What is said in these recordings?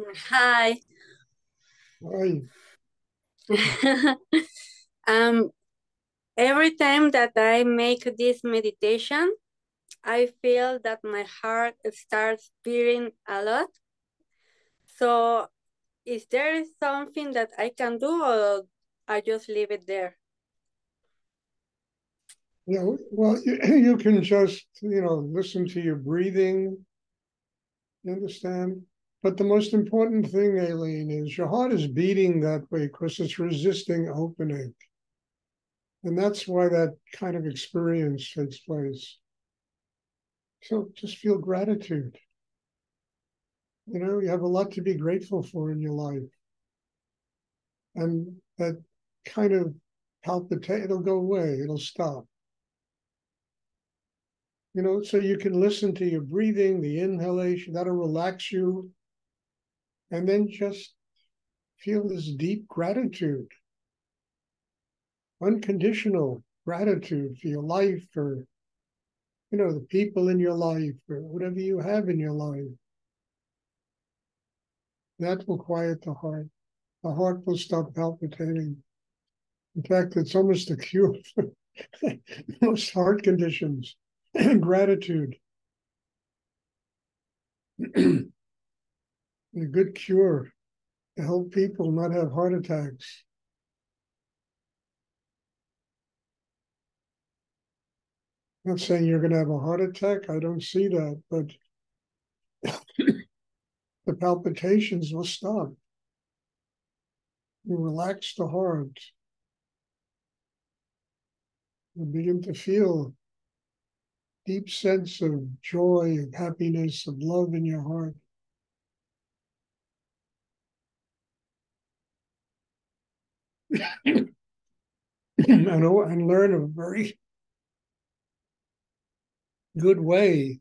Hi. I, um, every time that I make this meditation, I feel that my heart starts beating a lot. So, is there something that I can do, or I just leave it there? well, you can just, listen to your breathing, you understand? But the most important thing, Aileen, is your heart is beating that way because it's resisting opening. And that's why that kind of experience takes place. So just feel gratitude. You have a lot to be grateful for in your life. And that kind of palpitate, it'll go away, it'll stop. So you can listen to your breathing, the inhalation, that'll relax you. And then just feel this deep gratitude, unconditional gratitude for your life, for, the people in your life, or whatever you have in your life. That will quiet the heart. The heart will stop palpitating. In fact, it's almost a cure for most heart conditions. Gratitude, a good cure to help people not have heart attacks. I'm not saying you're going to have a heart attack. I don't see that, but the palpitations will stop. You relax the heart. You begin to feel deep sense of joy, of happiness, of love in your heart. and learn a very good way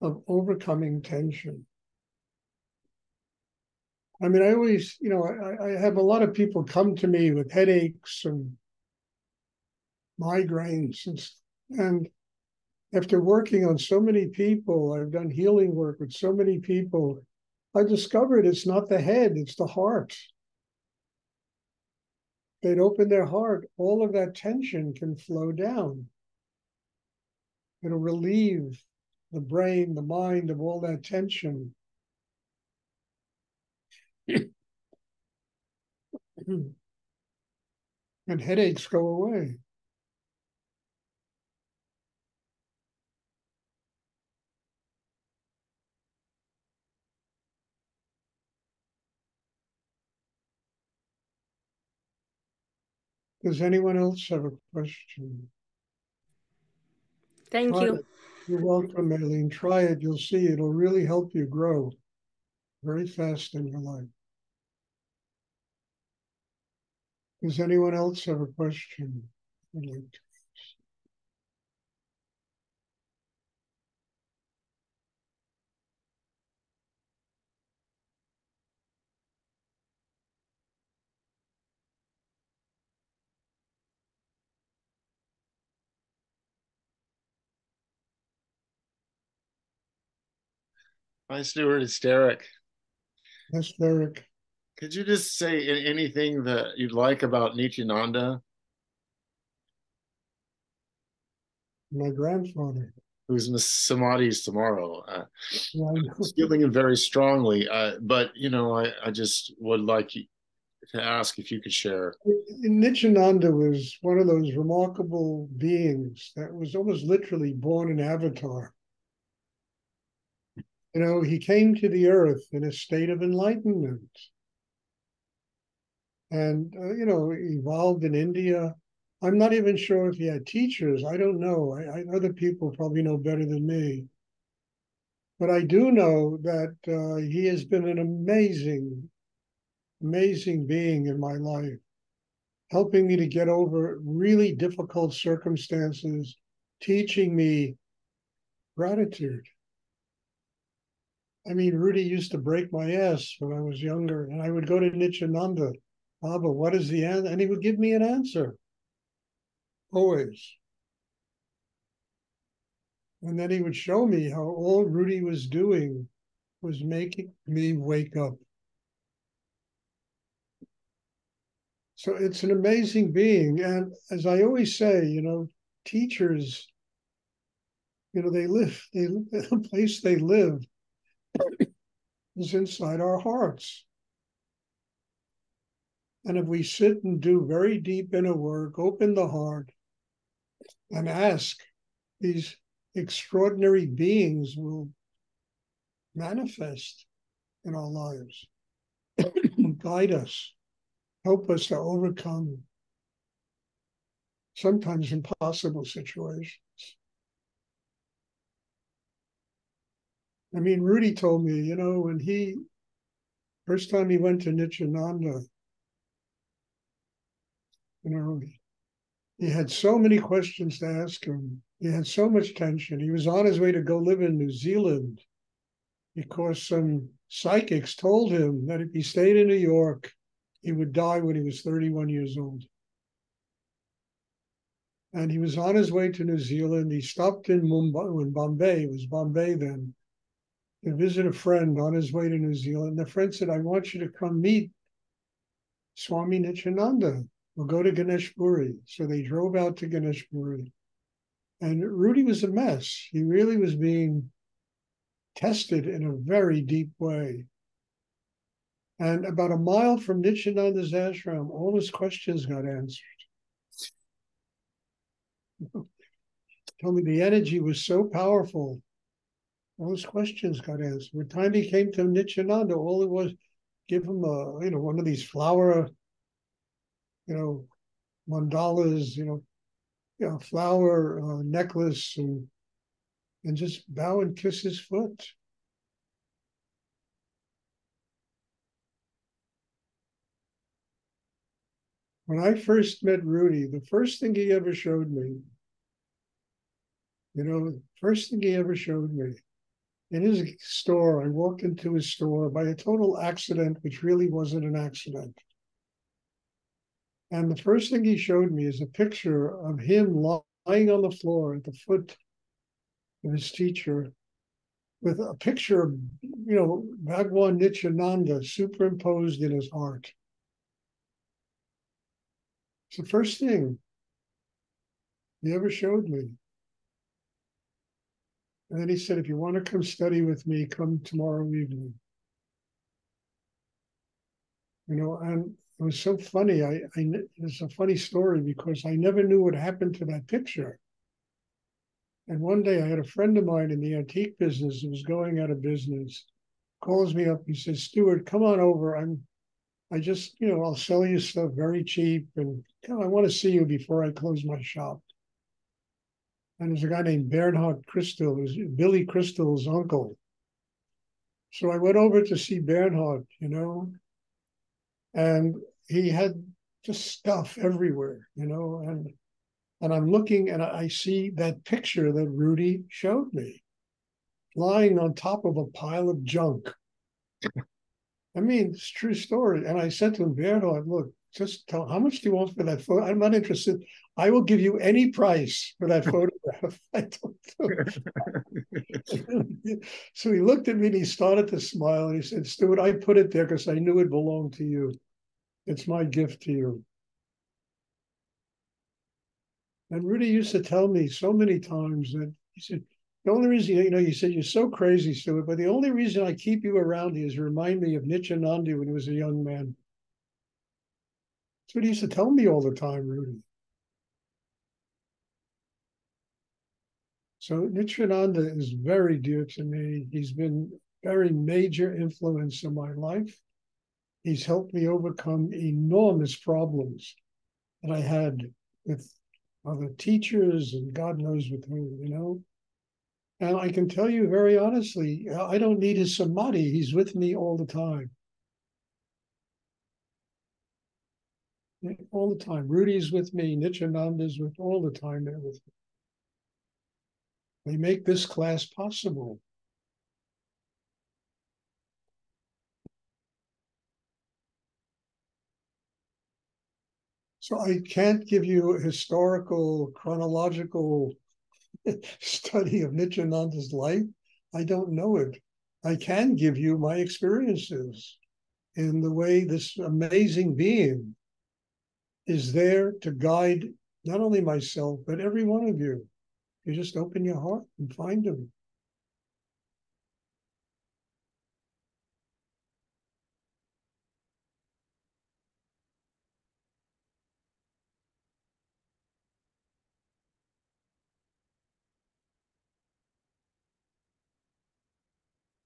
of overcoming tension. I mean, I always, I have a lot of people come to me with headaches and migraines, and after working on so many people, I've done healing work with so many people, I discovered it's not the head, it's the heart. They'd open their heart, all of that tension can flow down. It'll relieve the brain, the mind of all that tension. And headaches go away. Does anyone else have a question? Thank Try you. it. You're welcome, Eileen. Try it. You'll see it'll really help you grow very fast in your life. Does anyone else have a question? Hi, Stuart. It's Derek. Yes, Derek, Could you just say anything that you'd like about Nityananda, my grandfather. who's in the Samadhis tomorrow? Yeah, I I'm know. feeling him very strongly, but I just would like you to ask if you could share. Nityananda was one of those remarkable beings that was almost literally born an avatar. He came to the earth in a state of enlightenment and, evolved in India. I'm not even sure if he had teachers. I don't know. Other people probably know better than me. But I do know that he has been an amazing, amazing being in my life, helping me to get over really difficult circumstances, teaching me gratitude. I mean, Rudy used to break my ass when I was younger, and I would go to Nityananda, Baba, what is the answer? And he would give me an answer, always. And then he would show me how all Rudy was doing was making me wake up. So it's an amazing being. And as I always say, teachers, the place they live is inside our hearts. And if we sit and do very deep inner work, open the heart, and ask, these extraordinary beings will manifest in our lives, guide us, help us to overcome sometimes impossible situations. I mean, Rudy told me, when first time he went to Nityananda, he had so many questions to ask him. He had so much tension. He was on his way to go live in New Zealand because some psychics told him that if he stayed in New York, he would die when he was 31 years old. And he was on his way to New Zealand. He stopped in Bombay, it was Bombay then, to visit a friend on his way to New Zealand. The friend said, I want you to come meet Swami Nityananda. We'll go to Ganesh Puri. So they drove out to Ganesh Puri. And Rudy was a mess. He really was being tested in a very deep way. And about a mile from Nityananda's ashram, all his questions got answered. Told me the energy was so powerful. All his questions got answered. By the time he came to Nityananda, all it was, give him one of these flower, mandalas, flower necklace, and just bow and kiss his foot. When I first met Rudy, the first thing he ever showed me, in his store, I walked into his store by a total accident, which really wasn't an accident. And the first thing he showed me is a picture of him lying on the floor at the foot of his teacher with a picture of, Bhagwan Nityananda superimposed in his heart. It's the first thing he ever showed me. And then he said, if you want to come study with me, come tomorrow evening. And it was so funny. It's a funny story because I never knew what happened to that picture. And one day I had a friend of mine in the antique business who was going out of business, calls me up. He says, Stuart, come on over. I'll sell you stuff very cheap. And I want to see you before I close my shop. And there's a guy named Bernhard Christel, who's Billy Crystal's uncle. So I went over to see Bernhard, and he had just stuff everywhere, and I'm looking and I see that picture that Rudy showed me lying on top of a pile of junk. I mean, it's a true story. And I said to him, Bernhard, look, just tell, how much do you want for that photo? I'm not interested. I will give you any price for that photograph. I told him. So he looked at me and he started to smile and he said, Stuart, I put it there because I knew it belonged to you. It's my gift to you. And Rudy used to tell me so many times that he said, the only reason, you said you're so crazy, Stuart, but the only reason I keep you around is to remind me of Nityananda when he was a young man. That's what he used to tell me all the time, Rudy. So Nityananda is very dear to me. He's been a very major influence in my life. He's helped me overcome enormous problems that I had with other teachers and God knows with who, And I can tell you very honestly, I don't need his samadhi. He's with me all the time. All the time. Rudy's with me. Nityananda's with all the time. They're with me. They make this class possible. So I can't give you a historical, chronological study of Nityananda's life. I don't know it. I can give you my experiences in the way this amazing being is there to guide not only myself, but every one of you. You just open your heart and find him.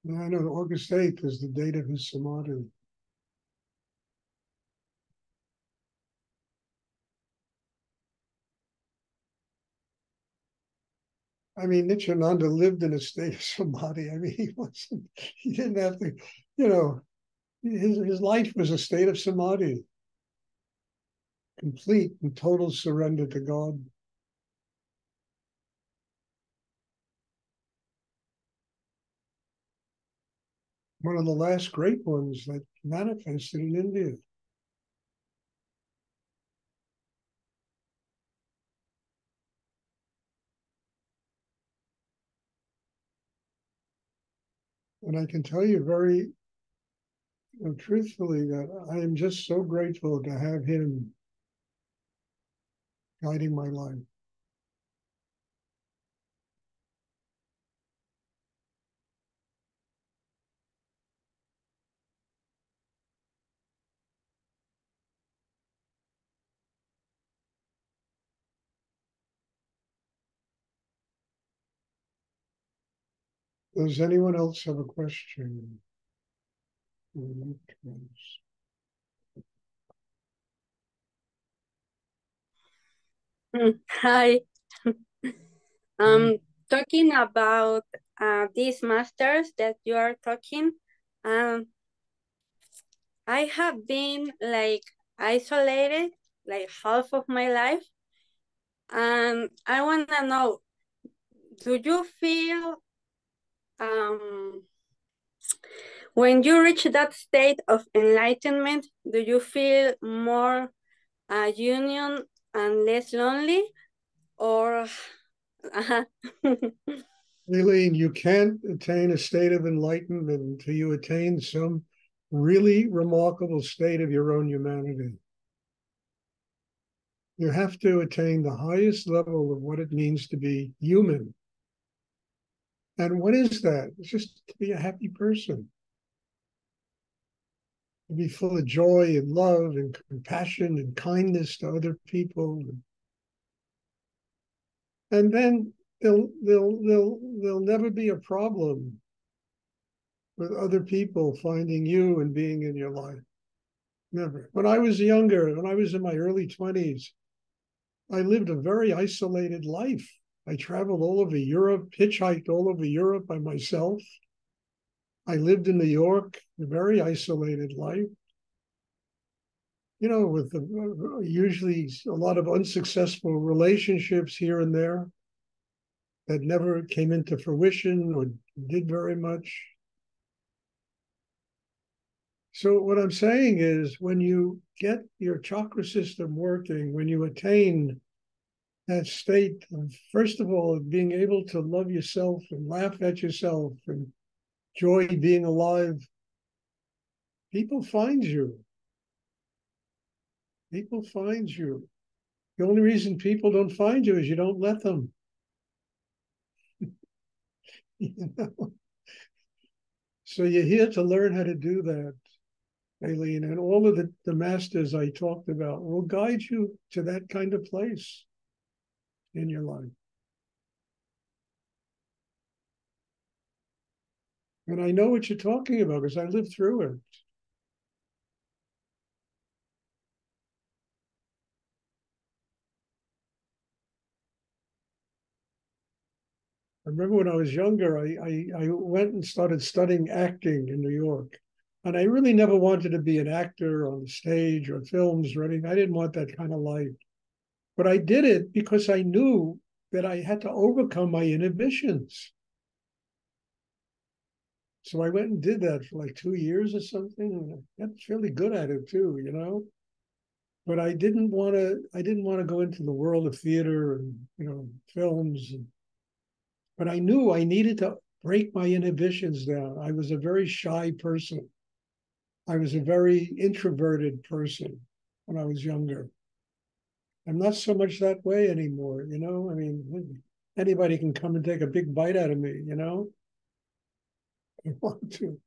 And I know August 8th is the date of his samadhi. I mean, Nityananda lived in a state of samadhi. I mean, he didn't have to, his life was a state of samadhi, complete and total surrender to God. One of the last great ones that manifested in India. And I can tell you very truthfully that I am just so grateful to have him guiding my life. Does anyone else have a question? Hi. Talking about these masters that you are talking, um, I have been like isolated like half of my life, and I want to know, do you feel when you reach that state of enlightenment, do you feel more union and less lonely, or Eileen, you can't attain a state of enlightenment until you attain some really remarkable state of your own humanity. You have to attain the highest level of what it means to be human. And what is that? It's just to be a happy person, to be full of joy and love and compassion and kindness to other people. And then there'll never be a problem with other people finding you and being in your life. Never. When I was younger, when I was in my early 20s, I lived a very isolated life. I traveled all over Europe, hitchhiked all over Europe by myself. I lived in New York, a very isolated life, with usually a lot of unsuccessful relationships here and there that never came into fruition or did very much. So what I'm saying is when you get your chakra system working, when you attain that state of, first of all, being able to love yourself and laugh at yourself and joy being alive, people find you. People find you. The only reason people don't find you is you don't let them. So you're here to learn how to do that, Aileen. And all of the masters I talked about will guide you to that kind of place in your life. And I know what you're talking about because I lived through it. I remember when I was younger, I went and started studying acting in New York. And I really never wanted to be an actor on the stage or films or anything. I didn't want that kind of life. But I did it because I knew that I had to overcome my inhibitions. So I went and did that for like 2 years or something. And I got fairly good at it too. But I didn't want to go into the world of theater and films. But I knew I needed to break my inhibitions down. I was a very shy person. I was a very introverted person when I was younger. I'm not so much that way anymore, you know? I mean, anybody can come and take a big bite out of me, you know? I want to.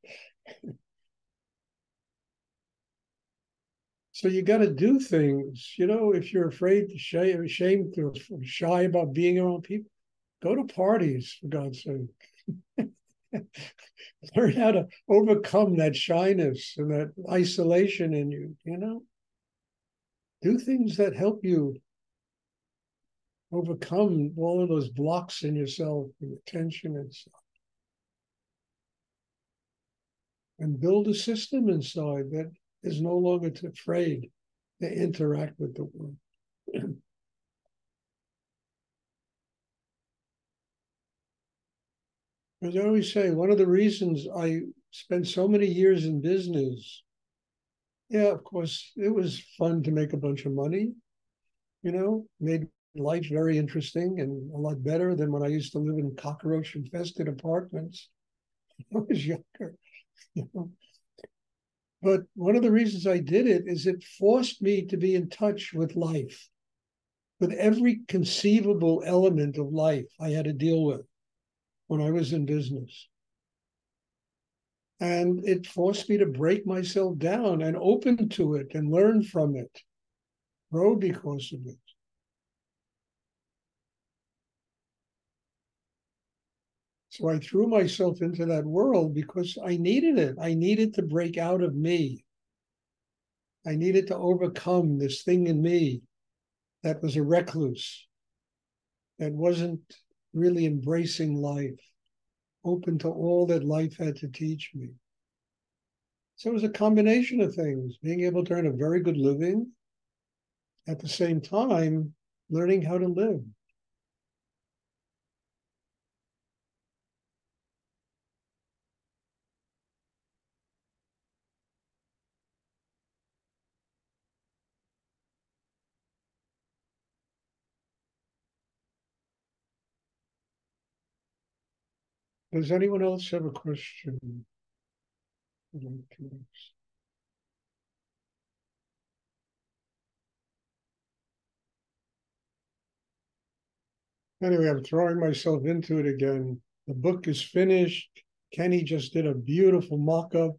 So you got to do things, you know, if you're afraid to ashamed or shy about being around people, go to parties, for God's sake. Learn how to overcome that shyness and that isolation in you, you know? Do things that help you overcome all of those blocks in yourself and tension and stuff. And build a system inside that is no longer afraid to interact with the world. As I always say, one of the reasons I spent so many years in business, yeah, of course, it was fun to make a bunch of money, you know, made life very interesting and a lot better than when I used to live in cockroach-infested apartments when I was younger, you know. But one of the reasons I did it is it forced me to be in touch with life, with every conceivable element of life I had to deal with when I was in business. And it forced me to break myself down and open to it and learn from it, grow because of it. So I threw myself into that world because I needed it. I needed to break out of me. I needed to overcome this thing in me that was a recluse, that wasn't really embracing life, open to all that life had to teach me. So it was a combination of things, being able to earn a very good living, at the same time, learning how to live. Does anyone else have a question? Anyway, I'm throwing myself into it again. The book is finished. Kenny just did a beautiful mock-up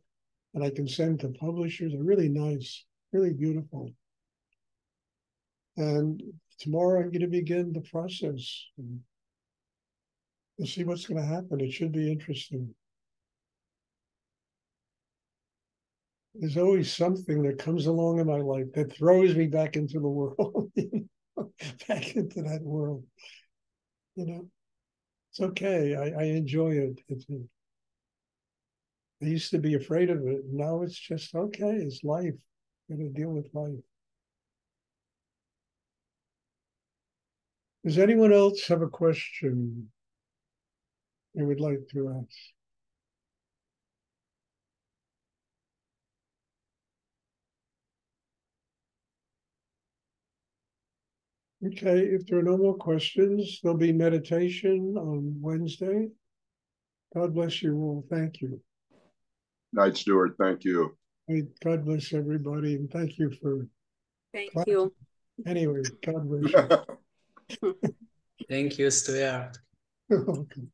that I can send to publishers. They're really nice, really beautiful. And tomorrow I'm going to begin the process. We'll see what's going to happen. It should be interesting. There's always something that comes along in my life that throws me back into the world, back into that world. You know, it's okay. I enjoy it. I used to be afraid of it. Now it's just okay. It's life. Got to deal with life. Does anyone else have a question they would like to ask? Okay, if there are no more questions, there'll be meditation on Wednesday. God bless you all. Thank you. Night, Stuart. Thank you. God bless everybody, and thank you for. Thank you. Anyway, God bless you. Thank you, Stuart. You're welcome.